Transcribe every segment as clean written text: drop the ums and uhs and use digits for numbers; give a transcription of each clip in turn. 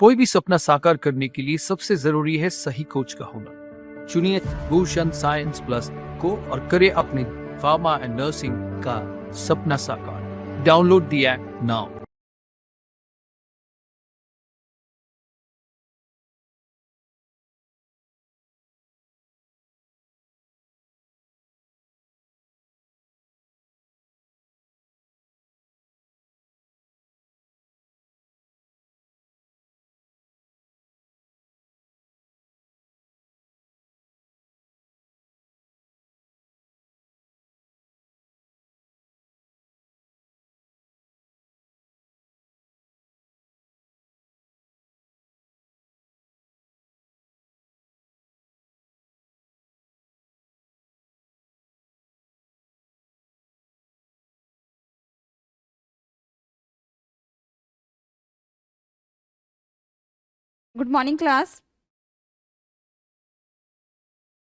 कोई भी सपना साकार करने के लिए सबसे जरूरी है सही कोच का होना। चुनिए भूषण साइंस प्लस को और करें अपने फार्मा एंड नर्सिंग का सपना साकार। Download the app now. Good morning class.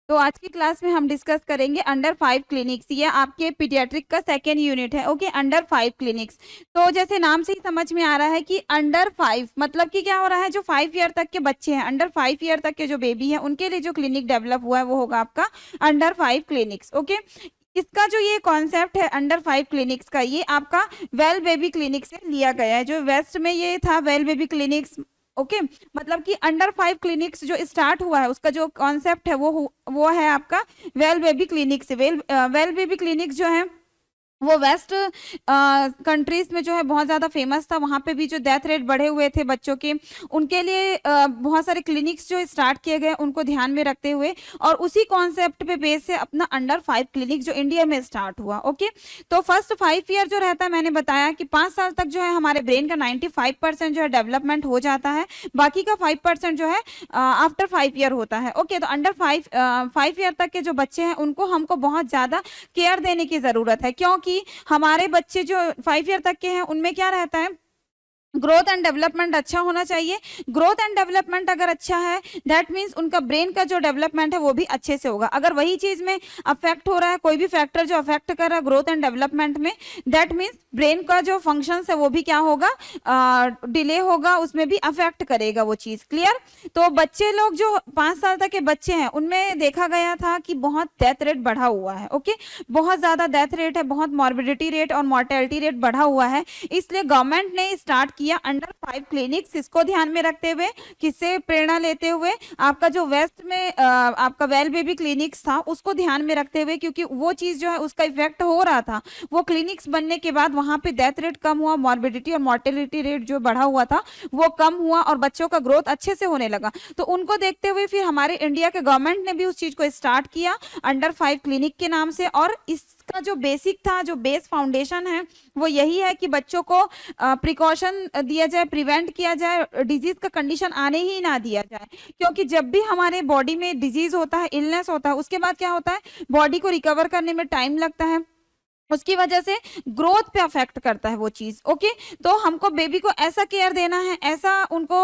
तो आज की क्लास में हम डिस्कस करेंगे अंडर 5 क्लिनिक्स। ये आपके पीडियाट्रिक का सेकेंड यूनिट है। Okay, under 5 clinics. तो जैसे नाम से ही समझ में आ रहा है कि अंडर 5 मतलब कि क्या हो रहा है, जो 5 ईयर तक के बच्चे हैं, अंडर 5 ईयर तक के जो बेबी है, उनके लिए जो क्लिनिक डेवलप हुआ है वो होगा आपका अंडर 5 क्लिनिक्स। ओके, इसका जो ये कॉन्सेप्ट है अंडर 5 क्लिनिक्स का, ये आपका वेल बेबी क्लिनिक से लिया गया है। जो वेस्ट में ये था वेल बेबी क्लिनिक्स। ओके, मतलब कि अंडर 5 क्लिनिक्स जो स्टार्ट हुआ है उसका जो कॉन्सेप्ट है वो है आपका वेल बेबी क्लिनिक से। वेल बेबी क्लिनिक जो है वो वेस्ट कंट्रीज में जो है बहुत ज़्यादा फेमस था। वहाँ पे भी जो डेथ रेट बढ़े हुए थे बच्चों के, उनके लिए बहुत सारे क्लिनिक्स जो स्टार्ट किए गए उनको ध्यान में रखते हुए, और उसी कॉन्सेप्ट पे बेस से अपना अंडर 5 क्लिनिक जो इंडिया में स्टार्ट हुआ। ओके, तो फर्स्ट 5 ईयर जो रहता है, मैंने बताया कि 5 साल तक जो है हमारे ब्रेन का 95% जो है डेवलपमेंट हो जाता है, बाकी का 5% जो है आफ्टर 5 ईयर होता है। ओके, तो अंडर 5 ईयर तक के जो बच्चे हैं उनको हमको बहुत ज़्यादा केयर देने की ज़रूरत है, क्योंकि हमारे बच्चे जो 5 ईयर तक के हैं उनमें क्या रहता है, ग्रोथ एंड डेवलपमेंट अच्छा होना चाहिए। ग्रोथ एंड डेवलपमेंट अगर अच्छा है, दैट मीन्स उनका ब्रेन का जो डेवलपमेंट है वो भी अच्छे से होगा। अगर वही चीज में अफेक्ट हो रहा है, कोई भी फैक्टर जो अफेक्ट कर रहा है ग्रोथ एंड डेवलपमेंट में, दैट मीन्स ब्रेन का जो फंक्शंस है वो भी क्या होगा, डिले होगा, उसमें भी अफेक्ट करेगा वो चीज। क्लियर? तो बच्चे लोग जो 5 साल तक के बच्चे हैं उनमें देखा गया था कि बहुत डेथ रेट बढ़ा हुआ है। ओके, बहुत ज्यादा डेथ रेट है, बहुत मॉर्बिडिटी रेट और मॉर्टेलिटी रेट बढ़ा हुआ है। इसलिए गवर्नमेंट ने स्टार्ट किया अंडर 5 क्लिनिक्स। इसको ध्यान में रखते हुए, किससे प्रेरणा लेते हुए, आपका जो वेस्ट में आपका वेल बेबी क्लिनिक्स था उसको ध्यान में रखते हुए, क्योंकि वो चीज जो है उसका इफेक्ट हो रहा था। वो क्लिनिक्स बनने के बाद वहां पे डेथ रेट कम हुआ, मॉर्बिडिटी और मॉर्टेलिटी रेट जो बढ़ा हुआ था वो कम हुआ, और बच्चों का ग्रोथ अच्छे से होने लगा। तो उनको देखते हुए फिर हमारे इंडिया के गवर्नमेंट ने भी उस चीज को स्टार्ट किया अंडर 5 क्लिनिक के नाम से। और इसका जो बेसिक था, जो बेस फाउंडेशन है, वो यही है कि बच्चों को प्रिकॉशन दिया जाए, प्रिवेंट किया जाए, डिजीज का कंडीशन आने ही ना दिया जाए। क्योंकि जब भी हमारे बॉडी में डिजीज होता है, इलनेस होता है, उसके बाद क्या होता है, बॉडी को रिकवर करने में टाइम लगता है, उसकी वजह से ग्रोथ पे अफेक्ट करता है वो चीज। ओके, तो हमको बेबी को ऐसा केयर देना है, ऐसा उनको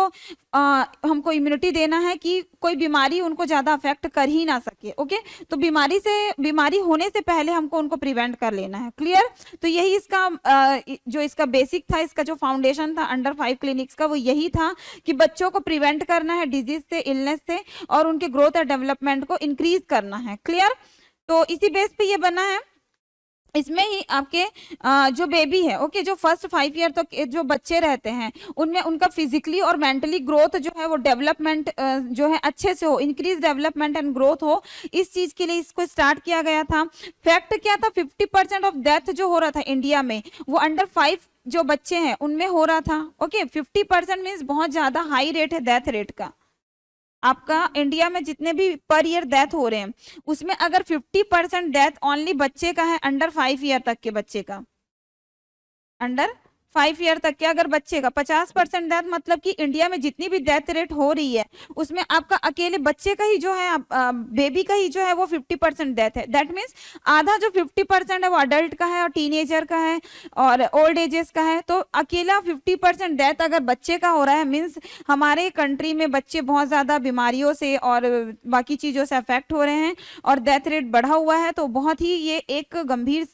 हमको इम्यूनिटी देना है कि कोई बीमारी उनको ज्यादा अफेक्ट कर ही ना सके। ओके, तो बीमारी होने से पहले हमको उनको प्रिवेंट कर लेना है। क्लियर? तो यही इसका जो इसका बेसिक था, इसका जो फाउंडेशन था अंडर 5 क्लिनिक्स का, वो यही था कि बच्चों को प्रिवेंट करना है डिजीज से, इलनेस से, और उनके ग्रोथ और डेवलपमेंट को इंक्रीज करना है। क्लियर? तो इसी बेस पे ये बना है। इसमें ही आपके जो बेबी है, ओके, जो फर्स्ट 5 ईयर तक जो बच्चे रहते हैं उनमें उनका फिजिकली और मेंटली ग्रोथ जो है वो डेवलपमेंट जो है अच्छे से हो, इंक्रीज डेवलपमेंट एंड ग्रोथ हो, इस चीज के लिए इसको स्टार्ट किया गया था। फैक्ट क्या था, 50% ऑफ डेथ जो हो रहा था इंडिया में वो अंडर 5 जो बच्चे हैं उनमें हो रहा था। ओके, 50% मीन्स बहुत ज्यादा हाई रेट है डेथ रेट का। आपका इंडिया में जितने भी पर ईयर डेथ हो रहे हैं उसमें अगर 50% डेथ ओनली बच्चे का है, अंडर 5 ईयर तक के बच्चे का, अंडर 5 ईयर तक के अगर बच्चे का 50% डेथ, मतलब कि इंडिया में जितनी भी डेथ रेट हो रही है उसमें आपका अकेले बच्चे का ही जो है, बेबी का ही जो है वो 50% डेथ है। दैट मीन्स आधा जो 50% है वो अडल्ट का है और टीनेजर का है और ओल्ड एजेस का है। तो अकेला 50% डेथ अगर बच्चे का हो रहा है, मीन्स हमारे कंट्री में बच्चे बहुत ज्यादा बीमारियों से और बाकी चीजों से अफेक्ट हो रहे हैं और डेथ रेट बढ़ा हुआ है। तो बहुत ही ये एक गंभीर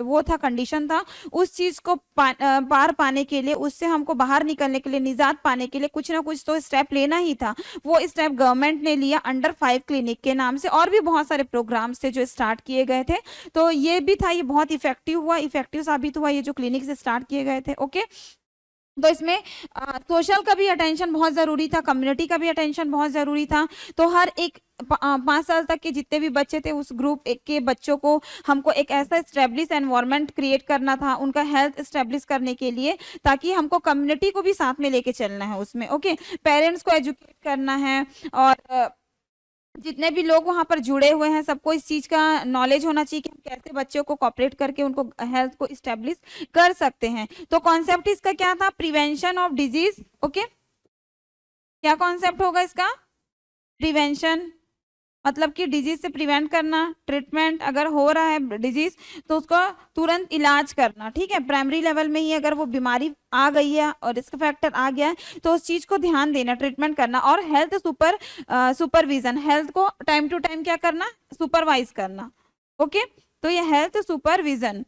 वो था, कंडीशन था। उस चीज को पार पाने के लिए, उससे हमको बाहर निकलने के लिए, निजात पाने के लिए कुछ ना कुछ तो स्टेप लेना ही था। वो स्टेप गवर्नमेंट ने लिया अंडर 5 क्लिनिक के नाम से। और भी बहुत सारे प्रोग्राम्स थे जो स्टार्ट किए गए थे, तो ये भी था, ये बहुत इफेक्टिव साबित हुआ ये जो क्लिनिक से स्टार्ट किए गए थे। ओके, तो इसमें सोशल का भी अटेंशन बहुत जरूरी था, कम्युनिटी का भी अटेंशन बहुत जरूरी था। तो हर एक 5 साल तक के जितने भी बच्चे थे उस ग्रुप एक के बच्चों को हमको एक ऐसा स्टेब्लिश एनवायरनमेंट क्रिएट करना था उनका हेल्थ स्टेब्लिश करने के लिए, ताकि हमको कम्युनिटी को भी साथ में लेके चलना है उसमें। ओके, पेरेंट्स को एजुकेट करना है, और जितने भी लोग वहां पर जुड़े हुए हैं सबको इस चीज का नॉलेज होना चाहिए कि हम कैसे बच्चों को कॉपरेट करके उनको हेल्थ को इस्टेब्लिश कर सकते हैं। तो कॉन्सेप्ट इसका क्या था? Prevention of disease. ओके, क्या कॉन्सेप्ट होगा इसका? प्रिवेंशन मतलब कि डिजीज से प्रिवेंट करना, ट्रीटमेंट अगर हो रहा है डिजीज तो उसको तुरंत इलाज करना। ठीक है, प्राइमरी लेवल में ही अगर वो बीमारी आ गई है और रिस्क फैक्टर आ गया है तो उस चीज को ध्यान देना, ट्रीटमेंट करना। और हेल्थ सुपरविजन, हेल्थ को टाइम टू टाइम क्या करना? सुपरवाइज करना। ओके, तो ये health supervision,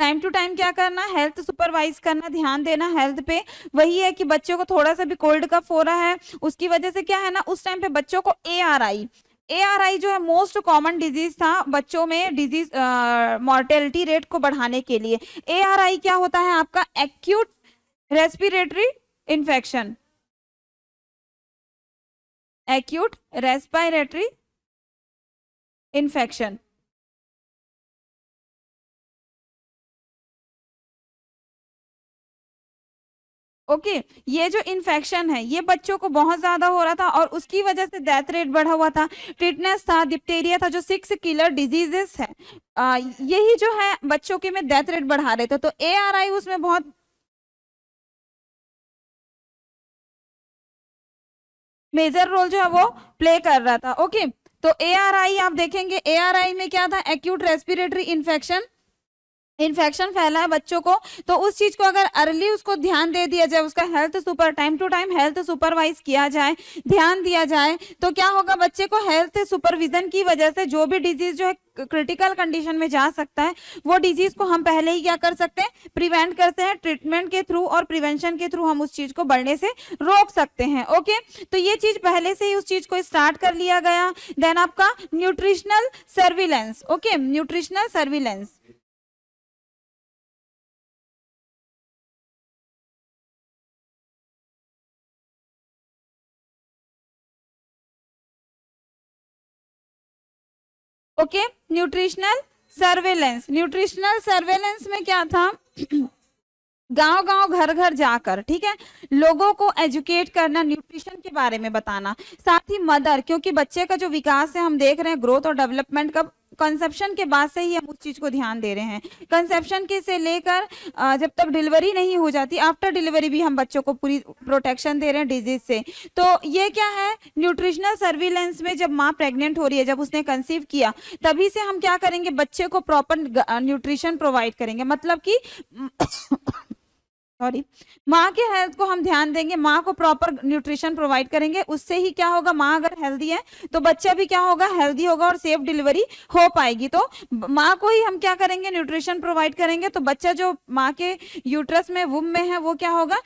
time to time क्या करना? हेल्थ सुपरवाइज करना, ध्यान देना हेल्थ पे। वही है कि बच्चों को थोड़ा सा भी कोल्ड कफ हो रहा है, उसकी वजह से क्या है ना, उस टाइम पे बच्चों को ARI जो है मोस्ट कॉमन डिजीज था बच्चों में, डिजीज मॉर्टेलिटी रेट को बढ़ाने के लिए। ARI क्या होता है आपका? Acute respiratory infection, acute respiratory infection. Okay, ये जो इन्फेक्शन है ये बच्चों को बहुत ज्यादा हो रहा था और उसकी वजह से डेथ रेट बढ़ा हुआ था, टिटनेस था, डिप्टेरिया था, जो 6 किलर डिजीजेस है, यही जो है बच्चों के में डेथ रेट बढ़ा रहे थे। तो ARI उसमें बहुत मेजर रोल जो है वो प्ले कर रहा था। ओके, तो ARI आप देखेंगे, ARI में क्या था? एक्यूट रेस्पिरेटरी इन्फेक्शन फैला है बच्चों को, तो उस चीज को अगर अर्ली उसको ध्यान दे दिया जाए, उसका time to time health supervise किया जाए, ध्यान दिया जाए, तो क्या होगा? बच्चे को हेल्थ सुपरविजन की वजह से जो भी डिजीज जो है क्रिटिकल कंडीशन में जा सकता है, वो डिजीज को हम पहले ही क्या कर सकते हैं? प्रिवेंट करते हैं। ट्रीटमेंट के थ्रू और प्रिवेंशन के थ्रू हम उस चीज को बढ़ने से रोक सकते हैं। ओके, तो ये चीज पहले से ही उस चीज को स्टार्ट कर लिया गया। देन आपका nutritional surveillance. Okay, nutritional surveillance, okay, nutritional surveillance में क्या था? गांव गांव घर घर जाकर, ठीक है, लोगों को एजुकेट करना, न्यूट्रिशन के बारे में बताना, साथ ही मदर, क्योंकि बच्चे का जो विकास है हम देख रहे हैं ग्रोथ और डेवलपमेंट का कंसेप्शन के बाद से ही हम उस चीज को ध्यान दे रहे हैं। कंसेप्शन के से लेकर जब तक डिलीवरी नहीं हो जाती, आफ्टर डिलीवरी भी हम बच्चों को पूरी प्रोटेक्शन दे रहे हैं डिजीज से। तो ये क्या है? न्यूट्रिशनल सर्विलेंस में जब माँ प्रेग्नेंट हो रही है, जब उसने कंसीव किया, तभी से हम क्या करेंगे? बच्चे को प्रॉपर न्यूट्रिशन प्रोवाइड करेंगे। मतलब कि सॉरी, माँ के हेल्थ को हम ध्यान देंगे, माँ को प्रॉपर न्यूट्रिशन प्रोवाइड करेंगे। उससे ही क्या होगा? माँ अगर हेल्दी है तो बच्चा भी क्या होगा? हेल्दी होगा और सेफ डिलीवरी हो पाएगी। तो माँ को ही हम क्या करेंगे? न्यूट्रिशन प्रोवाइड करेंगे, तो बच्चा जो माँ के यूट्रस में, वुम में है, वो क्या होगा?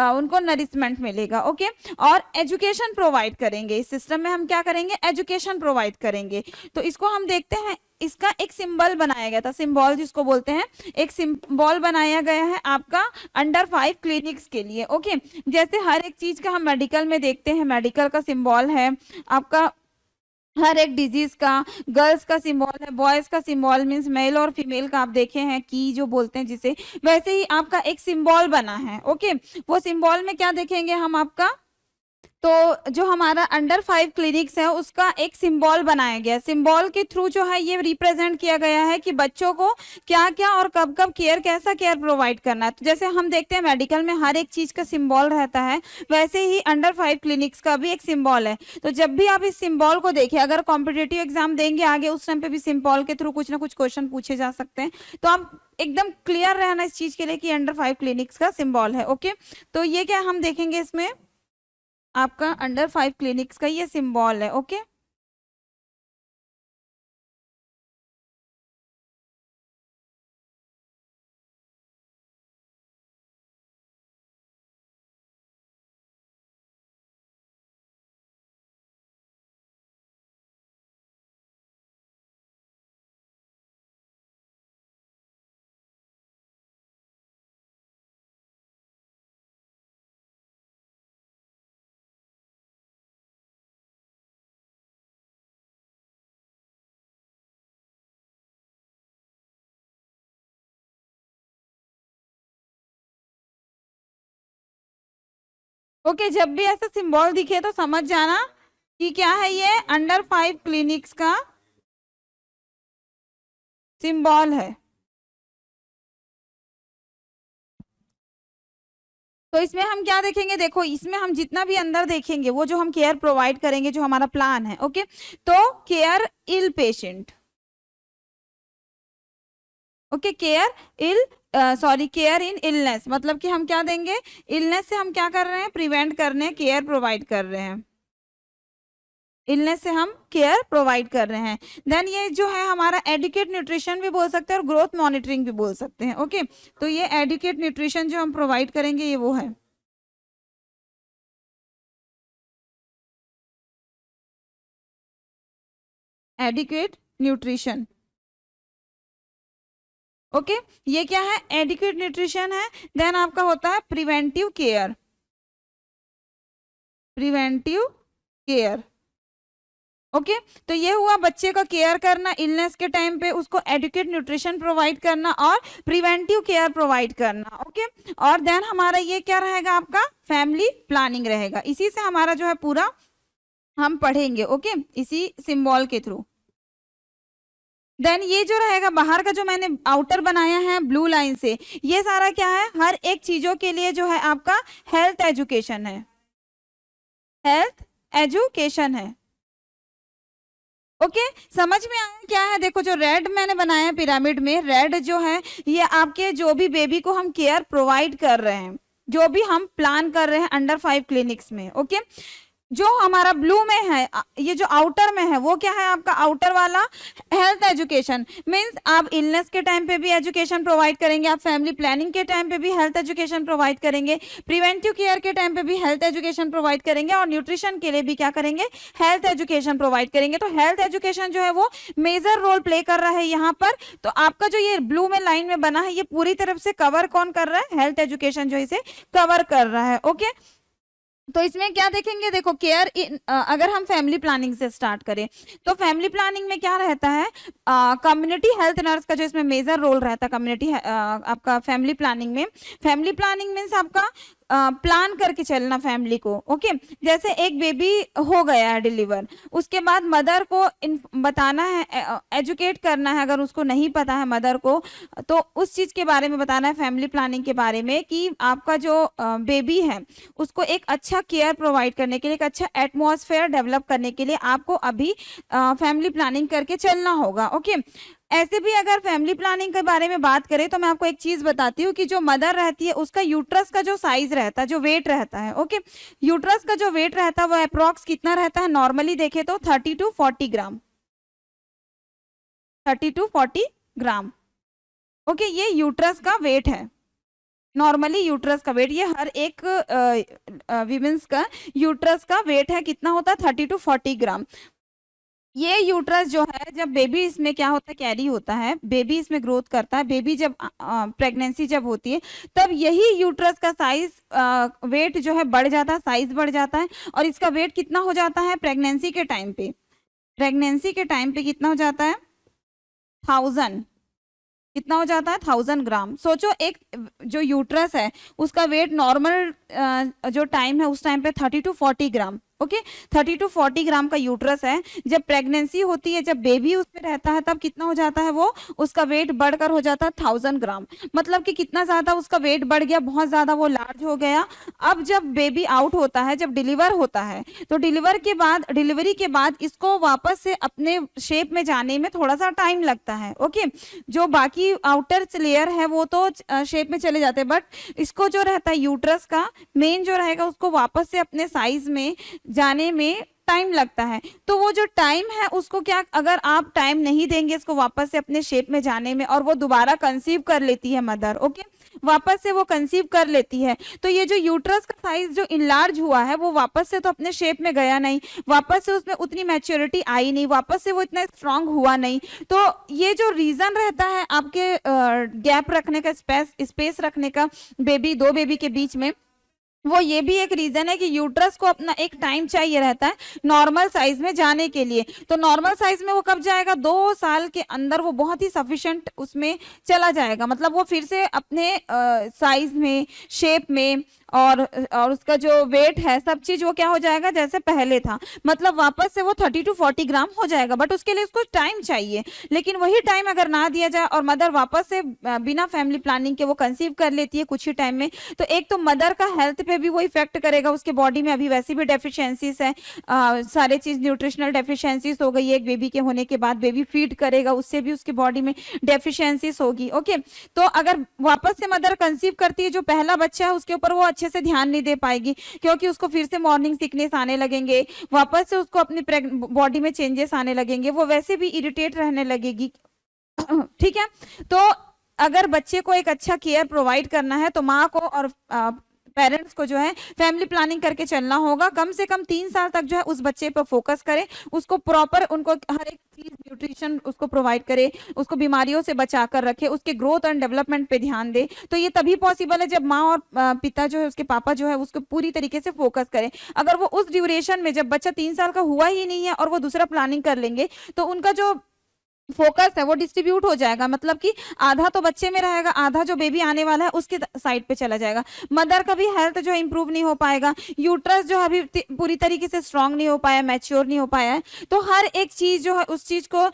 उनको नरिशमेंट मिलेगा। ओके, और एजुकेशन प्रोवाइड करेंगे। इस सिस्टम में हम क्या करेंगे? एजुकेशन प्रोवाइड करेंगे। तो इसको हम देखते हैं, इसका एक सिंबल बनाया गया था, सिंबल जिसको बोलते हैं, एक सिंबल बनाया गया है आपका अंडर 5 क्लिनिक्स के लिए। ओके, जैसे हर एक चीज का हम मेडिकल में देखते हैं, मेडिकल का सिंबल है आपका, हर एक डिजीज का, गर्ल्स का सिंबल है, बॉयज का सिंबल मींस मेल और फीमेल का आप देखे हैं की जो बोलते हैं जिसे, वैसे ही आपका एक सिंबल बना है। ओके, वो सिंबल में क्या देखेंगे हम? आपका तो जो हमारा अंडर 5 क्लिनिक्स है उसका एक सिंबल बनाया गया, सिंबल के थ्रू जो है ये रिप्रेजेंट किया गया है कि बच्चों को क्या क्या और कब कब केयर, कैसा केयर प्रोवाइड करना है। तो जैसे हम देखते हैं मेडिकल में हर एक चीज का सिंबल रहता है, वैसे ही अंडर 5 क्लिनिक्स का भी एक सिंबल है। तो जब भी आप इस सिंबल को देखिए, अगर कॉम्पिटेटिव एग्जाम देंगे आगे, उस टाइम पे भी सिंबल के थ्रू कुछ ना कुछ क्वेश्चन पूछे जा सकते हैं। तो आप एकदम क्लियर रहना इस चीज के लिए कि अंडर 5 क्लिनिक्स का सिंबल है। ओके, तो ये क्या हम देखेंगे इसमें? आपका अंडर 5 क्लिनिक्स का ये सिंबल है। ओके, ओके, जब भी ऐसा सिंबल दिखे तो समझ जाना कि क्या है, ये अंडर 5 क्लिनिक्स का सिंबल है। तो इसमें हम क्या देखेंगे, देखो इसमें हम जितना भी अंदर देखेंगे वो जो हम केयर प्रोवाइड करेंगे, जो हमारा प्लान है। ओके, तो care ill patient, okay, care in illness, मतलब कि हम क्या देंगे, इलनेस से हम क्या कर रहे हैं, प्रिवेंट कर रहे हैं, केयर प्रोवाइड कर रहे हैं, इलनेस से हम केयर प्रोवाइड कर रहे हैं। देन ये जो है हमारा एडुकेट न्यूट्रिशन भी बोल सकते हैं और ग्रोथ मॉनिटरिंग भी बोल सकते हैं। ओके, तो ये एडुकेट न्यूट्रिशन जो हम प्रोवाइड करेंगे ये वो है। एडुकेट न्यूट्रिशन, ओके, ये क्या है, एडुकेट न्यूट्रिशन है। देन आपका होता है preventive care, preventive care. Okay, तो ये हुआ बच्चे का केयर करना, इलनेस के टाइम पे उसको एडुकेट न्यूट्रिशन प्रोवाइड करना और प्रिवेंटिव केयर प्रोवाइड करना। ओके, और देन हमारा ये क्या रहेगा, आपका फैमिली प्लानिंग रहेगा। इसी से हमारा जो है पूरा हम पढ़ेंगे। ओके, इसी सिंबल के थ्रू। देन ये जो रहेगा बाहर का जो मैंने आउटर बनाया है ब्लू लाइन से, ये सारा क्या है, हर एक चीजों के लिए जो है आपका हेल्थ एजुकेशन है, हेल्थ एजुकेशन है। ओके, समझ में आया क्या है। देखो जो रेड मैंने बनाया है पिरामिड में, रेड जो है ये आपके जो भी बेबी को हम केयर प्रोवाइड कर रहे हैं, जो भी हम प्लान कर रहे हैं अंडर 5 क्लिनिक्स में। ओके, जो हमारा ब्लू में है, ये जो आउटर में है वो क्या है, आपका आउटर वाला हेल्थ एजुकेशन, मींस आप इलनेस के टाइम पे भी एजुकेशन प्रोवाइड करेंगे, आप फैमिली प्लानिंग के टाइम पे भी हेल्थ एजुकेशन प्रोवाइड करेंगे, प्रिवेंटिव केयर के टाइम पे भी हेल्थ एजुकेशन प्रोवाइड करेंगे, और न्यूट्रिशन के लिए भी क्या करेंगे, हेल्थ एजुकेशन प्रोवाइड करेंगे। तो हेल्थ एजुकेशन जो है वो मेजर रोल प्ले कर रहा है यहाँ पर। तो आपका जो ये ब्लू में लाइन में बना है, ये पूरी तरफ से कवर कौन कर रहा है, हेल्थ एजुकेशन जो इसे कवर कर रहा है। ओके, तो इसमें क्या देखेंगे, देखो केयर अगर हम फैमिली प्लानिंग से स्टार्ट करें तो फैमिली प्लानिंग में क्या रहता है, कम्युनिटी हेल्थ नर्स का जो इसमें मेजर रोल रहता है, कम्युनिटी आपका फैमिली प्लानिंग में। फैमिली प्लानिंग मीन्स आपका प्लान करके चलना फैमिली को। ओके, जैसे एक बेबी हो गया है डिलीवर, उसके बाद मदर को बताना है, एजुकेट करना है, अगर उसको नहीं पता है मदर को तो उस चीज के बारे में बताना है, फैमिली प्लानिंग के बारे में, कि आपका जो बेबी है उसको एक अच्छा केयर प्रोवाइड करने के लिए, एक अच्छा एटमॉस्फेयर डेवलप करने के लिए आपको अभी फैमिली प्लानिंग करके चलना होगा। ओके, ऐसे भी अगर फैमिली प्लानिंग के बारे में बात करें तो मैं आपको एक चीज बताती हूँ कि जो मदर रहती है उसका यूट्रस का जो साइज रहता है, जो वेट रहता है, ओके, यूट्रस का जो वेट रहता है वो अप्रोक्स कितना रहता है, नॉर्मली देखे तो 30 to 40 gram, 30 to 40 gram. Okay, ये यूट्रस का वेट है, नॉर्मली यूट्रस का वेट, ये हर एक विमेंस का यूट्रस का वेट है, कितना होता है, 30 to 40 ग्राम। ये यूट्रस जो है, जब बेबी इसमें क्या होता है, कैरी होता है, बेबी इसमें ग्रोथ करता है, बेबी जब प्रेगनेंसी जब होती है तब यही यूट्रस का साइज वेट जो है बढ़ जाता है, साइज बढ़ जाता है, और इसका वेट कितना हो जाता है प्रेगनेंसी के टाइम पे, प्रेगनेंसी के टाइम पे कितना हो जाता है, 1000, कितना हो जाता है, 1000 ग्राम। सोचो एक जो यूट्रस है उसका वेट नॉर्मल जो टाइम है उस टाइम पे 30 to 40 ग्राम। ओके, 30 to 40 ग्राम का यूट्रस है, जब प्रेगनेंसी होती है, जब बेबी उसमें रहता है तब कितना हो जाता है, वो उसका वेट बढ़कर हो जाता है 1000 ग्राम। मतलब कि कितना ज्यादा उसका वेट बढ़ गया, बहुत ज्यादा वो लार्ज हो गया। अब जब बेबी आउट होता है, जब डिलीवर होता है, तो डिलीवरी के बाद इसको वापस से अपने शेप में जाने में थोड़ा सा टाइम लगता है। ओके, जो बाकी आउटर लेयर है वो तो शेप में चले जाते हैं, बट इसको जो रहता है यूट्रस का मेन जो रहेगा उसको वापस से अपने साइज में जाने में टाइम लगता है। तो वो जो टाइम है उसको क्या, अगर आप टाइम नहीं देंगे इसको वापस से अपने शेप में जाने में, और वो दोबारा कंसीव कर लेती है मदर, ओके, वापस से वो कंसीव कर लेती है, तो ये जो यूट्रस का साइज जो इनलार्ज हुआ है वो वापस से तो अपने शेप में गया नहीं, वापस से उसमें उतनी मैच्योरिटी आई नहीं, वापस से वो इतना स्ट्रांग हुआ नहीं। तो ये जो रीजन रहता है आपके गैप रखने का, स्पेस रखने का दो बेबी के बीच में, वो ये भी एक रीजन है कि यूट्रस को अपना एक टाइम चाहिए रहता है नॉर्मल साइज में जाने के लिए। तो नॉर्मल साइज में वो कब जाएगा, 2 साल के अंदर वो बहुत ही सफिशिएंट उसमें चला जाएगा, मतलब वो फिर से अपने साइज में, शेप में और उसका जो वेट है सब चीज वो क्या हो जाएगा जैसे पहले था, मतलब वापस से वो 30 to 40 ग्राम हो जाएगा। बट उसके लिए उसको टाइम चाहिए, लेकिन वही टाइम अगर ना दिया जाए और मदर वापस से बिना फैमिली प्लानिंग के वो कंसीव कर लेती है कुछ ही टाइम में, तो एक तो मदर का हेल्थ पे भी वो इफेक्ट करेगा, उसके बॉडी में अभी वैसे भी डेफिशिएंसीज है, सारे चीज न्यूट्रिशनल डेफिशिएंसीज हो गई है एक बेबी के होने के बाद, बेबी फीड करेगा उससे भी उसके बॉडी में डेफिशिएंसीज होगी। ओके, तो अगर वापस से मदर कंसीव करती है, जो पहला बच्चा है उसके ऊपर वो अच्छे से ध्यान नहीं दे पाएगी, क्योंकि उसको फिर से मॉर्निंग सिकनेस आने लगेंगे, वापस से उसको अपनी बॉडी में चेंजेस आने लगेंगे, वो वैसे भी इरिटेट रहने लगेगी। ठीक है, तो अगर बच्चे को एक अच्छा केयर प्रोवाइड करना है तो माँ को और पेरेंट्स को जो है फैमिली प्लानिंग करके चलना होगा। कम से कम 3 साल तक जो है उस बच्चे पर फोकस करें, उसको प्रॉपर, उनको हर एक चीज न्यूट्रिशन उसको प्रोवाइड करे, उसको बीमारियों से बचा कर रखे, उसके ग्रोथ एंड डेवलपमेंट पे ध्यान दे। तो ये तभी पॉसिबल है जब माँ और पिता जो है, उसके पापा जो है उसको पूरी तरीके से फोकस करें। अगर वो उस ड्यूरेशन में, जब बच्चा 3 साल का हुआ ही नहीं है और वो दूसरा प्लानिंग कर लेंगे, तो उनका जो फोकस है वो डिस्ट्रीब्यूट हो जाएगा, मतलब कि आधा तो बच्चे में रहेगा, आधा जो बेबी आने वाला है उसके साइड पे चला जाएगा। मदर का भी हेल्थ जो है इंप्रूव नहीं हो पाएगा, यूट्रस जो है अभी पूरी तरीके से स्ट्रांग नहीं हो पाया, मैच्योर नहीं हो पाया है। तो हर एक चीज जो है उस चीज को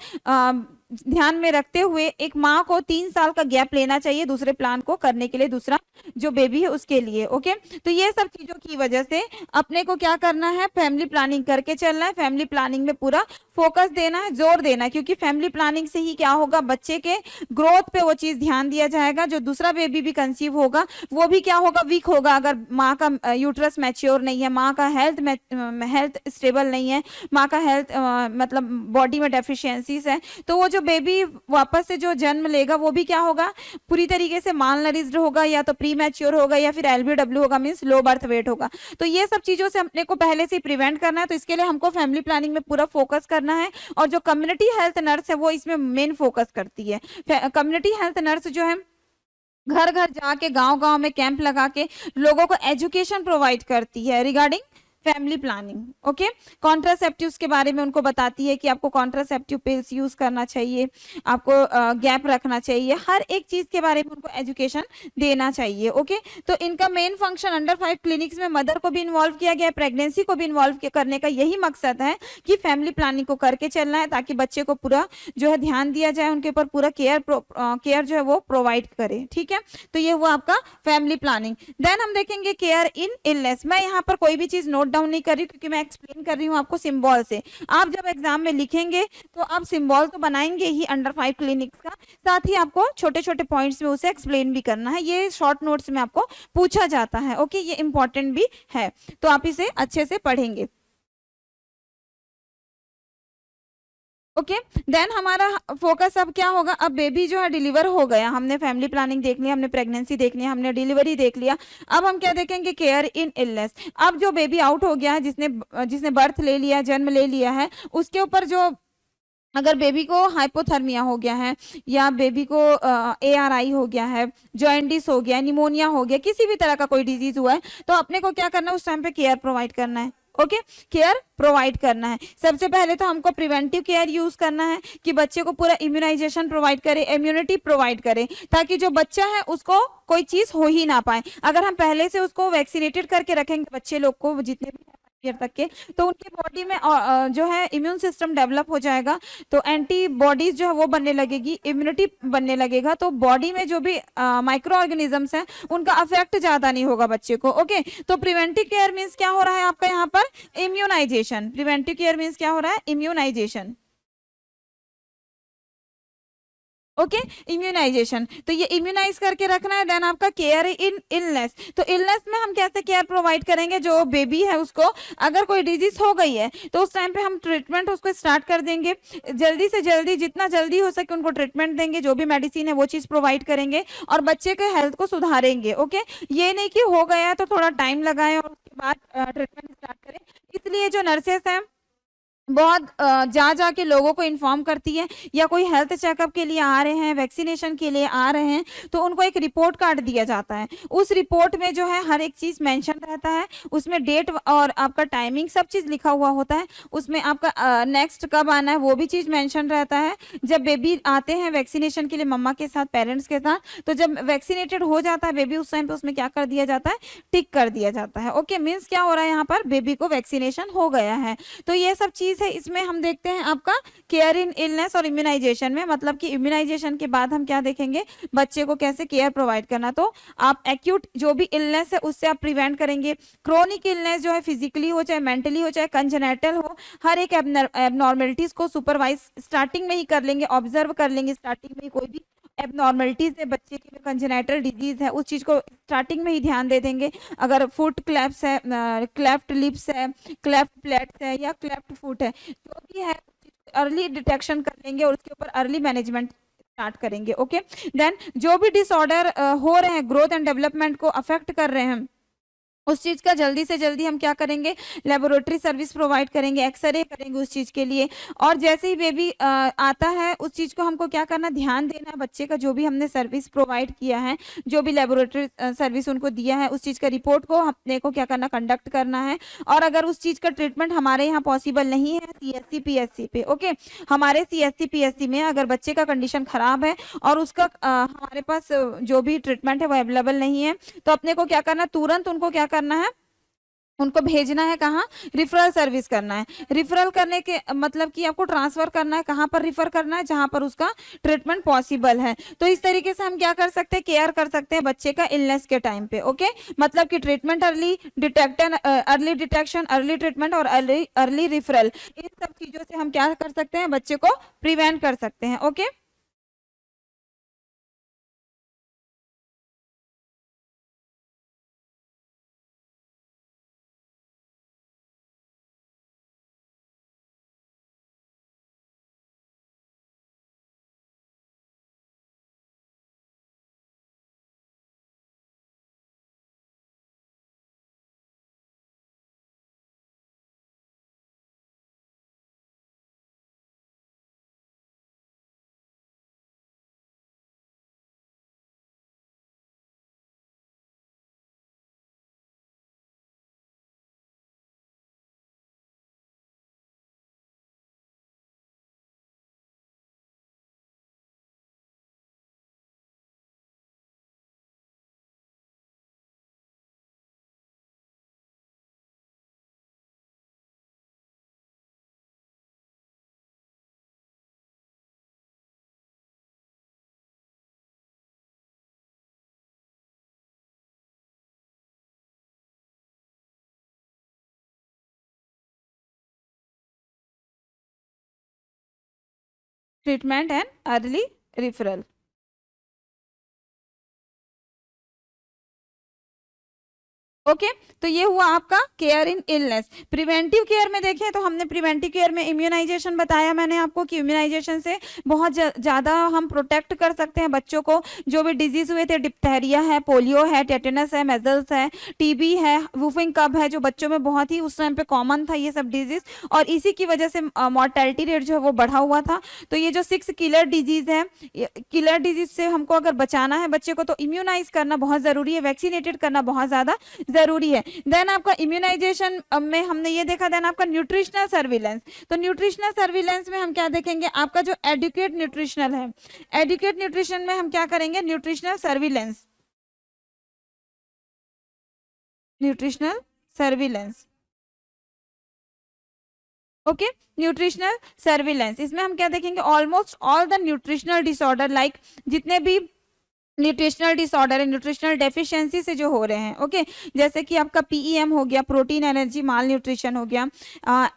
ध्यान में रखते हुए एक माँ को 3 साल का गैप लेना चाहिए दूसरे प्लान को करने के लिए, दूसरा जो बेबी है उसके लिए। ओके, तो ये सब चीजों की वजह से अपने को क्या करना है, फैमिली प्लानिंग करके चलना है, फैमिली प्लानिंग में पूरा फोकस देना है, जोर देना है, क्योंकि फैमिली प्लानिंग से ही क्या होगा, बच्चे के ग्रोथ पे वो चीज ध्यान दिया जाएगा। जो दूसरा बेबी भी कंसीव होगा वो भी क्या होगा, वीक होगा, अगर माँ का यूट्रस मैच्योर नहीं है, माँ का हेल्थ स्टेबल नहीं है, माँ का हेल्थ मतलब बॉडी में डेफिशिएंसीज है, तो वो जो बेबी वापस से जो जन्म लेगा वो भी क्या होगा, पूरी तरीके से माल नरिश्ड होगा, या तो प्री मैच्योर होगा, या फिर एलबीडब्ल्यू होगा, मींस लो बर्थ वेट होगा। तो ये सब चीजों से अपने को पहले से प्रिवेंट करना है, तो इसके लिए हमको फैमिली प्लानिंग में पूरा फोकस करना है। और जो कम्युनिटी हेल्थ नर्स है वो इसमें मेन फोकस करती है। कम्युनिटी हेल्थ नर्स जो है घर घर जाके, गांव गांव में कैंप लगा के लोगों को एजुकेशन प्रोवाइड करती है regarding family planning. Okay, contraceptives के बारे में उनको बताती है कि आपको कॉन्ट्रासेप्टिव पिल्स यूज करना चाहिए, आपको गैप रखना चाहिए, हर एक चीज के बारे में उनको एजुकेशन देना चाहिए। ओके, तो इनका मेन फंक्शन अंडर 5 क्लिनिक्स में मदर को भी इन्वॉल्व किया गया, प्रेगनेंसी को भी इन्वॉल्व करने का यही मकसद है कि फैमिली प्लानिंग को करके चलना है, ताकि बच्चे को पूरा जो है ध्यान दिया जाए, उनके ऊपर पूरा केयर जो है वो प्रोवाइड करे। ठीक है, तो ये हुआ आपका फैमिली प्लानिंग। देन हम देखेंगे केयर इन इलनेस। मैं यहाँ पर कोई भी चीज नोट डाउन नहीं कर रही, क्योंकि मैं एक्सप्लेन कर रही हूँ आपको सिंबल से। आप जब एग्जाम में लिखेंगे तो आप सिंबल तो बनाएंगे ही अंडर 5 क्लिनिक्स का, साथ ही आपको छोटे छोटे पॉइंट्स में उसे एक्सप्लेन भी करना है। ये शॉर्ट नोट्स में आपको पूछा जाता है। ओके, ये इंपॉर्टेंट भी है, तो आप इसे अच्छे से पढ़ेंगे। ओके, देन हमारा फोकस अब क्या होगा, अब बेबी जो है डिलीवर हो गया, हमने फैमिली प्लानिंग देख लिया, हमने प्रेगनेंसी देख लिया, हमने डिलीवरी देख लिया। अब हम क्या देखेंगे, केयर इन इलनेस। अब जो बेबी आउट हो गया है, जिसने बर्थ ले लिया, जन्म ले लिया है, उसके ऊपर जो, अगर बेबी को हाइपोथर्मिया हो गया है, या बेबी को ARI हो गया है, जॉइंडिस हो गया, निमोनिया हो गया, किसी भी तरह का कोई डिजीज हुआ है, तो अपने को क्या करना है, उस टाइम पे केयर प्रोवाइड करना है। ओके, केयर प्रोवाइड करना है। सबसे पहले तो हमको प्रिवेंटिव केयर यूज करना है कि बच्चे को पूरा इम्यूनाइजेशन प्रोवाइड करे, इम्यूनिटी प्रोवाइड करे, ताकि जो बच्चा है उसको कोई चीज हो ही ना पाए। अगर हम पहले से उसको वैक्सीनेटेड करके रखेंगे बच्चे लोग को, जितने भी ईयर तक के, तो उनके बॉडी में जो है इम्यून सिस्टम डेवलप हो जाएगा, तो एंटीबॉडीज जो है वो बनने लगेगी, इम्यूनिटी बनने लगेगा, तो बॉडी में जो भी माइक्रो ऑर्गेनिजम्स हैं उनका अफेक्ट ज्यादा नहीं होगा बच्चे को। ओके, तो प्रिवेंटिव केयर मीन्स क्या हो रहा है आपका यहाँ पर, इम्यूनाइजेशन। प्रिवेंटिव केयर मीन्स क्या हो रहा है, इम्यूनाइजेशन। ओके, इम्यूनाइजेशन, तो ये इम्यूनाइज करके रखना है। देन आपका केयर इन इलनेस, तो इलनेस में हम कैसे केयर प्रोवाइड करेंगे, जो बेबी है उसको अगर कोई डिजीज हो गई है तो उस टाइम पे हम ट्रीटमेंट उसको स्टार्ट कर देंगे, जल्दी से जल्दी, जितना जल्दी हो सके उनको ट्रीटमेंट देंगे, जो भी मेडिसिन है वो चीज प्रोवाइड करेंगे और बच्चे के हेल्थ को सुधारेंगे। ओके, ये नहीं कि हो गया है तो थोड़ा टाइम लगाए और उसके बाद ट्रीटमेंट स्टार्ट करें। इसलिए जो नर्सेस हैं बहुत जा जा के लोगों को इन्फॉर्म करती है, या कोई हेल्थ चेकअप के लिए आ रहे हैं, वैक्सीनेशन के लिए आ रहे हैं, तो उनको एक रिपोर्ट कार्ड दिया जाता है। उस रिपोर्ट में जो है हर एक चीज़ मेंशन रहता है, उसमें डेट और आपका टाइमिंग सब चीज़ लिखा हुआ होता है, उसमें आपका नेक्स्ट कब आना है वो भी चीज़ मेंशन रहता है। जब बेबी आते हैं वैक्सीनेशन के लिए मम्मा के साथ, पेरेंट्स के साथ, तो जब वैक्सीनेटेड हो जाता है बेबी, उस टाइम पे उसमें क्या कर दिया जाता है, टिक कर दिया जाता है। ओके, मीन्स क्या हो रहा है, यहाँ पर बेबी को वैक्सीनेशन हो गया है। तो ये सब चीज़ है। इसमें हम देखते हैं आपका केयर इन इलनेस और इम्यूनाइजेशन में, मतलब कि इम्यूनाइजेशन के बाद हम क्या देखेंगे, बच्चे को कैसे केयर प्रोवाइड करना। तो आप एक्यूट जो भी इलनेस है उससे आप प्रिवेंट करेंगे। क्रोनिक इलनेस जो है फिजिकली हो चाहे मेंटली हो चाहे कंजेनेटल हो, हर एक एबनॉर्मेलिटीज को सुपरवाइज स्टार्टिंग में ही कर लेंगे, ऑब्जर्व कर लेंगे स्टार्टिंग में ही। कोई भी एबनॉर्मलिटीज है बच्चे की, कंजेनेटल डिजीज है, उस चीज को स्टार्टिंग में ही ध्यान दे देंगे। अगर फुट क्लैप्स है, क्लेफ्ट लिप्स है, क्लेफ्ट प्लेट्स है या क्लेफ्ट फुट है, जो भी है अर्ली डिटेक्शन कर लेंगे और उसके ऊपर अर्ली मैनेजमेंट स्टार्ट करेंगे। ओके, देन जो भी डिसऑर्डर हो रहे हैं, ग्रोथ एंड डेवलपमेंट को अफेक्ट कर रहे हैं, उस चीज का जल्दी से जल्दी हम क्या करेंगे, लेबोरेटरी सर्विस प्रोवाइड करेंगे, एक्सरे करेंगे उस चीज के लिए। और जैसे ही बेबी आता है, उस चीज को हमको क्या करना, ध्यान देना है बच्चे का, जो भी हमने सर्विस प्रोवाइड किया है, जो भी लेबोरेटरी सर्विस उनको दिया है, उस चीज का रिपोर्ट को अपने को क्या करना, कंडक्ट करना है। और अगर उस चीज का ट्रीटमेंट हमारे यहाँ पॉसिबल नहीं है सीएससी पीएससी पे, ओके, हमारे सीएससी पीएससी में अगर बच्चे का कंडीशन खराब है और उसका हमारे पास जो भी ट्रीटमेंट है वो अवेलेबल नहीं है, तो अपने को क्या करना, तुरंत उनको क्या करना है, उनको भेजना है कहाँ, रिफरल सर्विस करना है। रिफरल करने के मतलब कि आपको ट्रांसफर करना है, कहाँ पर रिफर करना है, जहां पर उसका ट्रीटमेंट पॉसिबल है। तो इस तरीके से हम क्या कर सकते हैं, केयर कर सकते हैं बच्चे का इलनेस के टाइम पे। ओके, मतलब कि treatment early detection, early treatment और अर्ली रिफरल, इन सब चीजों से हम क्या कर सकते हैं, बच्चे को प्रिवेंट कर सकते हैं। Okay, treatment and early referral. Okay, तो ये हुआ आपका care in illness. Preventive care में देखें तो हमने प्रिवेंटिव केयर में इम्यूनाइजेशन बताया मैंने आपको कि इम्यूनाइजेशन से बहुत ज़्यादा हम प्रोटेक्ट कर सकते हैं बच्चों को। जो भी डिजीज हुए थे, डिप्थेरिया है, पोलियो है, टेटनस है, मेजल्स है, टीबी है, वुफिंग कब है, जो बच्चों में बहुत ही उस टाइम पे कॉमन था ये सब डिजीज, और इसी की वजह से मॉर्टेलिटी रेट जो है वो बढ़ा हुआ था। तो ये जो 6 किलर डिजीज है, किलर डिजीज से हमको अगर बचाना है बच्चे को, तो इम्यूनाइज करना बहुत ज़रूरी है, वैक्सीनेटेड करना बहुत ज़्यादा जरूरी है। देन आपका इम्यूनाइजेशन में हमने ये देखा। देन आपका न्यूट्रिशनल सर्विलेंस। तो न्यूट्रिशनल सर्विलेंस में हम क्या देखेंगे, आपका जो एडुकेट न्यूट्रिशनल है, एडुकेट न्यूट्रिशन में हम क्या करेंगे, nutritional surveillance, nutritional surveillance. Okay, nutritional surveillance, इसमें हम क्या देखेंगे, almost all the nutritional disorder, like जितने भी न्यूट्रिशनल डिसऑर्डर है, न्यूट्रिशनल डेफिशिएंसी से जो हो रहे हैं। ओके, जैसे कि आपका पीईएम हो गया, प्रोटीन एनर्जी माल न्यूट्रिशन हो गया,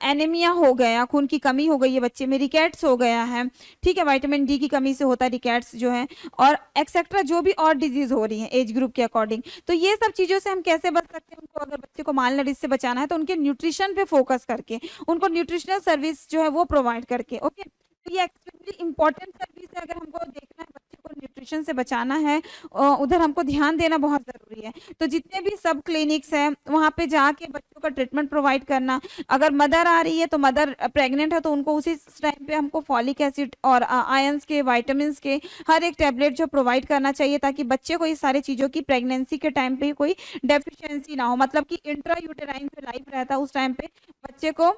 एनीमिया हो गया, खून की कमी हो गई है बच्चे में, रिकेट्स हो गया है, ठीक है, विटामिन डी की कमी से होता है रिकेट्स जो है, और एक्सेट्रा जो भी और डिजीज हो रही है एज ग्रुप के अकॉर्डिंग। तो ये सब चीजों से हम कैसे बच सकते हैं, उनको अगर बच्चे को माल नरिश से बचाना है तो उनके न्यूट्रिशन पे फोकस करके, उनको न्यूट्रिशनल सर्विस जो है वो प्रोवाइड करके। ओके, तो ये एक्सट्रीमली इंपॉर्टेंट सर्विस है। अगर हमको देखना है बच्चे को न्यूट्रिशन से बचाना है, उधर हमको ध्यान देना बहुत जरूरी है। तो जितने भी सब क्लिनिक्स हैं वहाँ पे जाके बच्चों का ट्रीटमेंट प्रोवाइड करना। अगर मदर आ रही है तो मदर प्रेग्नेंट है तो उनको उसी टाइम पे हमको फॉलिक एसिड और आयंस के, विटामिन्स के हर एक टैबलेट जो प्रोवाइड करना चाहिए, ताकि बच्चे को इस सारी चीज़ों की प्रेगनेंसी के टाइम पे कोई डेफिशिएंसी ना हो। मतलब कि इंट्रा यूटेराइन जो लाइफ रहता है उस टाइम पे बच्चे को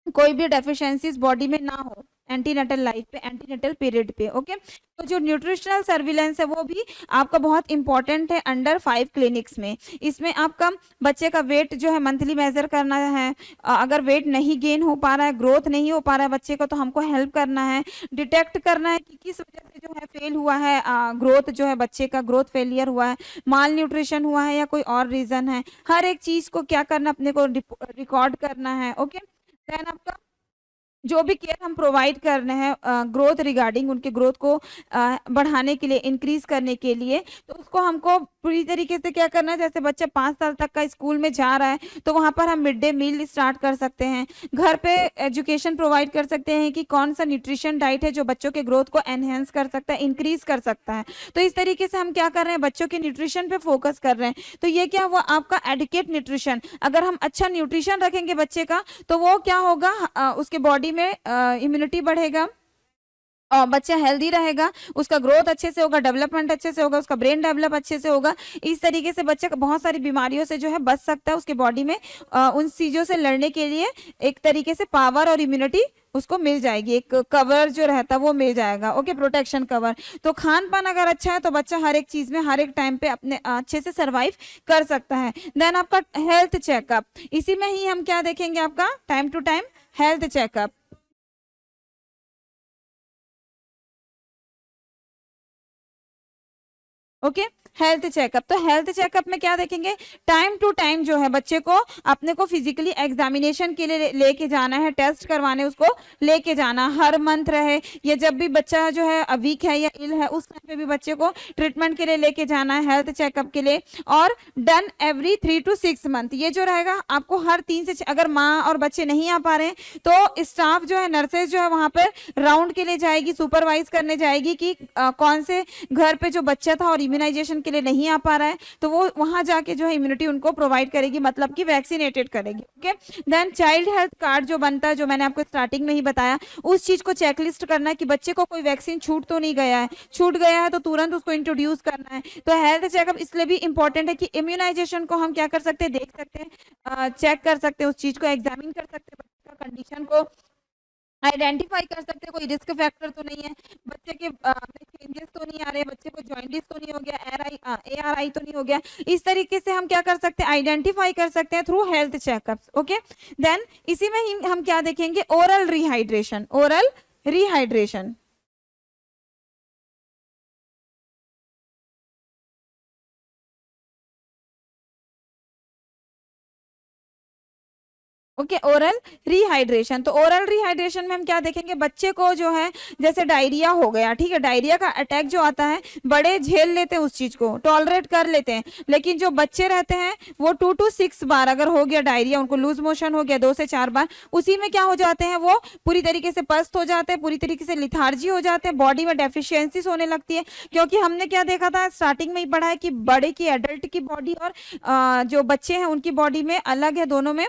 कोई भी डेफिशिएंसीज बॉडी में ना हो, एंटीनेटल लाइफ पे, एंटीनेटल पीरियड पे। ओके, तो जो न्यूट्रिशनल सर्विलेंस है वो भी आपका बहुत इंपॉर्टेंट है अंडर 5 क्लिनिक्स में। इसमें आपका बच्चे का वेट जो है मंथली मेजर करना है। अगर वेट नहीं गेन हो पा रहा है, ग्रोथ नहीं हो पा रहा है बच्चे को, तो हमको हेल्प करना है, डिटेक्ट करना है कि किस वजह से जो है फेल हुआ है, ग्रोथ जो है बच्चे का ग्रोथ फेलियर हुआ है, माल न्यूट्रिशन हुआ है या कोई और रीजन है। हर एक चीज को क्या करना, अपने को रिकॉर्ड करना है। ओके, देन आपका जो भी केयर हम प्रोवाइड कर रहे हैं ग्रोथ रिगार्डिंग, उनके ग्रोथ को बढ़ाने के लिए, इंक्रीज करने के लिए, तो उसको हमको पूरी तरीके से क्या करना है। जैसे बच्चा 5 साल तक का स्कूल में जा रहा है तो वहाँ पर हम मिड डे मील स्टार्ट कर सकते हैं। घर पे एजुकेशन प्रोवाइड कर सकते हैं कि कौन सा न्यूट्रिशन डाइट है जो बच्चों के ग्रोथ को एनहेंस कर सकता है, इंक्रीज कर सकता है। तो इस तरीके से हम क्या कर रहे हैं, बच्चों के न्यूट्रिशन पे फोकस कर रहे हैं। तो ये क्या हुआ, आपका एडिक्वेट न्यूट्रिशन। अगर हम अच्छा न्यूट्रिशन रखेंगे बच्चे का तो वो क्या होगा, उसके बॉडी में इम्यूनिटी बढ़ेगा और बच्चा हेल्दी रहेगा, उसका ग्रोथ अच्छे से होगा, डेवलपमेंट अच्छे से होगा, उसका ब्रेन डेवलप अच्छे से होगा। इस तरीके से बच्चा बहुत सारी बीमारियों से जो है बच सकता है। उसके बॉडी में उन चीज़ों से लड़ने के लिए एक तरीके से पावर और इम्यूनिटी उसको मिल जाएगी, एक कवर जो रहता है वो मिल जाएगा। Okay, protection cover. तो खान पान अगर अच्छा है तो बच्चा हर एक चीज़ में, हर एक टाइम पे अपने अच्छे से सर्वाइव कर सकता है। देन आपका हेल्थ चेकअप, इसी में ही हम क्या देखेंगे, आपका time to time health checkup. Okay, health checkup. तो हेल्थ चेकअप में क्या देखेंगे, टाइम टू टाइम जो है बच्चे को अपने को फिजिकली एग्जामिनेशन के लिए लेके जाना है, टेस्ट करवाने उसको लेके जाना, हर मंथ रहे या जब भी बच्चा जो है वीक है या इल है उस टाइम पे भी बच्चे को ट्रीटमेंट के लिए लेके जाना है, हेल्थ चेकअप के लिए। और डन एवरी 3 to 6 मंथ, ये जो रहेगा आपको हर 3 से 6, अगर माँ और बच्चे नहीं आ पा रहे हैं तो स्टाफ जो है, नर्सेज जो है वहां पर राउंड के लिए जाएगी, सुपरवाइज करने जाएगी कि कौन से घर पे जो बच्चा था और इम्यूनाइजेशन के लिए नहीं आ पा रहा है तो वो वहां जाके जो है इम्यूनिटी उनको प्रोवाइड करेगी, मतलब कि वैक्सीनेटेड करेगी। Okay, then child health card जो बनता है, जो मैंने आपको स्टार्टिंग में ही बताया, उस चीज को चेकलिस्ट करना है कि बच्चे को कोई वैक्सीन छूट तो नहीं गया है, छूट गया है तो तुरंत उसको इंट्रोड्यूस करना है। तो हेल्थ चेकअप इसलिए भी इंपॉर्टेंट है कि इम्यूनाइजेशन को हम क्या कर सकते हैं, देख सकते हैं, चेक कर सकते हैं, उस चीज को एग्जामिन कर सकते हैं, बच्चे का कंडीशन को आइडेंटिफाई कर सकते हैं, कोई रिस्क फैक्टर तो नहीं है, बच्चे के चेंजेस तो नहीं आ रहे, बच्चे को जॉइंटिस तो नहीं हो गया, ARI तो नहीं हो गया। इस तरीके से हम क्या कर सकते हैं, आइडेंटिफाई कर सकते हैं through health checkups. Okay, then इसी में ही हम क्या देखेंगे, oral rehydration. Oral rehydration, okay, oral rehydration. तो ओरल रिहाइड्रेशन में हम क्या देखेंगे, बच्चे को जो है जैसे डायरिया हो गया, ठीक है, डायरिया का अटैक जो आता है, बड़े झेल लेते हैं उस चीज को, टॉलरेट कर लेते हैं, लेकिन जो बच्चे रहते हैं वो 2 to 6 बार अगर हो गया डायरिया, उनको लूज मोशन हो गया 2 से 4 बार, उसी में क्या हो जाते हैं, वो पूरी तरीके से पस्त हो जाते हैं, पूरी तरीके से लिथार्जी हो जाते हैं, बॉडी में डेफिशिएंसीज होने लगती है। क्योंकि हमने क्या देखा था, स्टार्टिंग में ही पढ़ा है कि बड़े की, एडल्ट की बॉडी और जो बच्चे हैं उनकी बॉडी में अलग है, दोनों में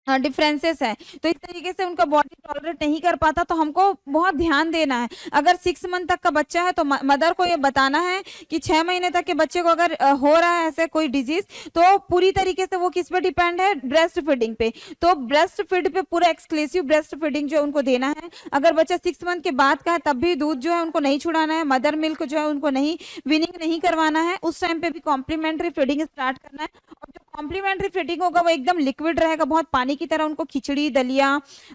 डिफरेंसेस है। तो इस तरीके से उनका बॉडी टॉलरेट नहीं कर पाता, तो हमको बहुत ध्यान देना है। अगर 6 मंथ तक का बच्चा है तो मदर को ये बताना है कि 6 महीने तक के बच्चे को अगर हो रहा है ऐसे कोई डिजीज, तो पूरी तरीके से वो किस पे डिपेंड है, ब्रेस्ट फीडिंग पे। तो ब्रेस्ट फीड पे पूरा एक्सक्लूसिव ब्रेस्ट फीडिंग जो उनको देना है। अगर बच्चा 6 मंथ के बाद का है तब भी दूध जो है उनको नहीं छुड़ाना है, मदर मिल्क जो है उनको नहीं विनिंग नहीं करवाना है, उस टाइम पे भी कॉम्प्लीमेंट्री फीडिंग स्टार्ट करना है। और जो कॉम्प्लीमेंट्री फीडिंग होगा वो एकदम लिक्विड रहेगा, बहुत पानी की तरह, उनको खिचड़ी, दलिया,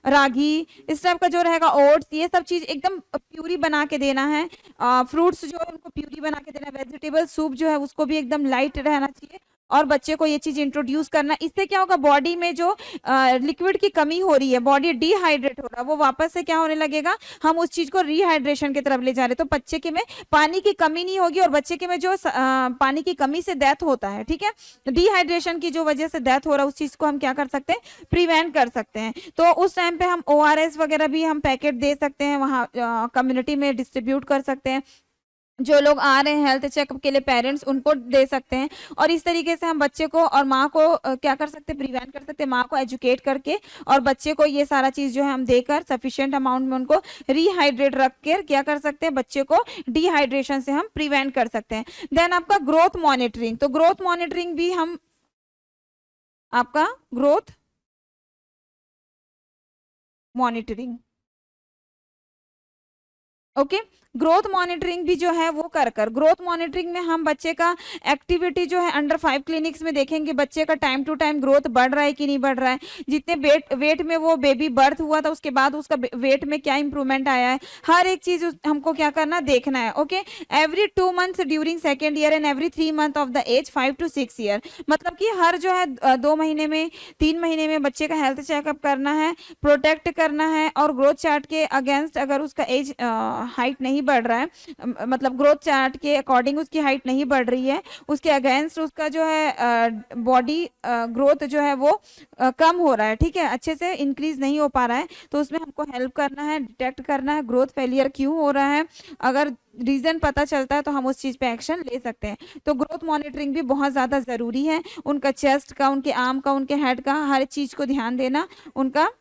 रागी, इस टाइप का जो रहेगा, ओट्स, ये सब चीज एकदम प्यूरी बना के देना है। फ्रूट्स जो है उनको प्यूरी बना के देना है, वेजिटेबल सूप जो है उसको भी एकदम लाइट रहना चाहिए और बच्चे को ये चीज इंट्रोड्यूस करना। इससे क्या होगा, बॉडी में जो लिक्विड की कमी हो रही है, बॉडी डिहाइड्रेट हो रहा है, वो वापस से क्या होने लगेगा, हम उस चीज को रिहाइड्रेशन की तरफ ले जा रहे हैं। तो बच्चे के में पानी की कमी नहीं होगी और बच्चे के में जो पानी की कमी से डेथ होता है, ठीक है, डिहाइड्रेशन की जो वजह से डेथ हो रहा है, उस चीज को हम क्या कर सकते हैं, प्रिवेंट कर सकते हैं। तो उस टाइम पे हम ORS वगैरह भी हम पैकेट दे सकते हैं, वहाँ कम्युनिटी में डिस्ट्रीब्यूट कर सकते हैं। जो लोग आ रहे हैं हेल्थ चेकअप के लिए पेरेंट्स उनको दे सकते हैं। और इस तरीके से हम बच्चे को और माँ को क्या कर सकते हैं, प्रिवेंट कर सकते हैं, माँ को एजुकेट करके और बच्चे को ये सारा चीज जो है हम देकर सफिशिएंट अमाउंट में उनको रिहाइड्रेट रख कर क्या कर सकते हैं, बच्चे को डिहाइड्रेशन से हम प्रिवेंट कर सकते हैं। देन आपका ग्रोथ मॉनिटरिंग, तो ग्रोथ मॉनिटरिंग भी हम आपका growth monitoring okay growth monitoring भी जो है वो कर ग्रोथ मॉनिटरिंग में हम बच्चे का एक्टिविटी जो है अंडर 5 क्लिनिक्स में देखेंगे बच्चे का टाइम टू टाइम ग्रोथ बढ़ रहा है कि नहीं बढ़ रहा है, जितने वेट में वो बेबी बर्थ हुआ था उसके बाद उसका वेट में क्या इंप्रूवमेंट आया है, हर एक चीज हमको क्या करना देखना है। Okay every 2 months during second year and every 3 month of the age 5 to 6 year, मतलब कि हर जो है 2 महीने में 3 महीने में बच्चे का हेल्थ चेकअप करना है, प्रोटेक्ट करना है और ग्रोथ चार्ट के अगेंस्ट अगर उसका एज हाइट नहीं बढ़ रहा है, मतलब ग्रोथ चार्ट के अकॉर्डिंग उसकी हाइट नहीं बढ़ रही है, उसके अगेंस्ट उसका जो है बॉडी ग्रोथ जो है वो कम हो रहा है, ठीक है, अच्छे से इंक्रीज नहीं हो पा रहा है, तो उसमें हमको हेल्प करना है, डिटेक्ट करना है ग्रोथ फेलियर क्यों हो रहा है, अगर रीजन पता चलता है तो हम उस चीज पे एक्शन ले सकते हैं। तो ग्रोथ मॉनिटरिंग भी बहुत ज्यादा जरूरी है, उनका चेस्ट का, उनके आर्म का, उनके हेड का, हर चीज को ध्यान देना उनका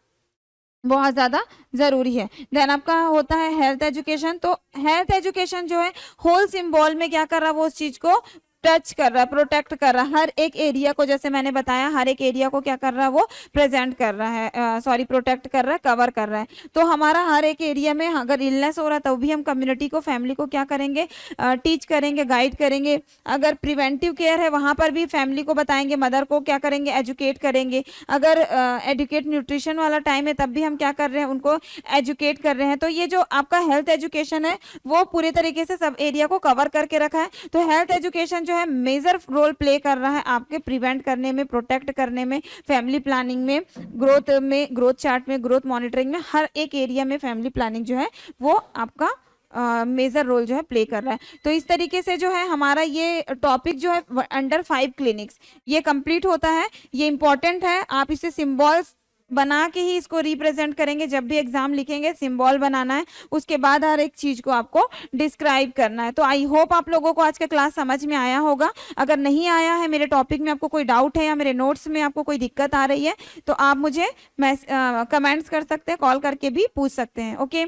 बहुत ज़्यादा ज़रूरी है। देन आपका होता है हेल्थ एजुकेशन, तो हेल्थ एजुकेशन जो है होल सिंबल में क्या कर रहा है, वो उस चीज़ को टच कर रहा है, प्रोटेक्ट कर रहा है, हर एक एरिया को, जैसे मैंने बताया हर एक एरिया को क्या कर रहा है वो प्रेजेंट कर रहा है, सॉरी प्रोटेक्ट कर रहा है, कवर कर रहा है। तो हमारा हर एक एरिया में अगर इलनेस हो रहा है तो भी हम कम्युनिटी को, फैमिली को क्या करेंगे, टीच करेंगे, गाइड करेंगे। अगर प्रिवेंटिव केयर है वहाँ पर भी फैमिली को बताएंगे, मदर को क्या करेंगे, एजुकेट करेंगे। अगर एजुकेट न्यूट्रिशन वाला टाइम है तब भी हम क्या कर रहे हैं, उनको एजुकेट कर रहे हैं। तो ये जो आपका हेल्थ एजुकेशन है वो पूरे तरीके से सब एरिया को कवर करके रखा है। तो हेल्थ एजुकेशन जो है मेजर रोल प्ले कर रहा है आपके प्रिवेंट करने में, प्रोटेक्ट करने में, फैमिली प्लानिंग में, ग्रोथ चार्ट में, ग्रोथ मॉनिटरिंग में, हर एक एरिया में फैमिली प्लानिंग जो है वो आपका मेजर रोल जो है प्ले कर रहा है। तो इस तरीके से जो है हमारा ये टॉपिक जो है अंडर 5 क्लिनिक्स ये कंप्लीट होता है। ये इंपॉर्टेंट है, आप इसे सिंबल्स बना के ही इसको रिप्रेजेंट करेंगे, जब भी एग्जाम लिखेंगे सिंबल बनाना है, उसके बाद हर एक चीज को आपको डिस्क्राइब करना है। तो आई होप आप लोगों को आज का क्लास समझ में आया होगा। अगर नहीं आया है, मेरे टॉपिक में आपको कोई डाउट है या मेरे नोट्स में आपको कोई दिक्कत आ रही है तो आप मुझे कमेंट्स कर सकते हैं, कॉल करके भी पूछ सकते हैं। ओके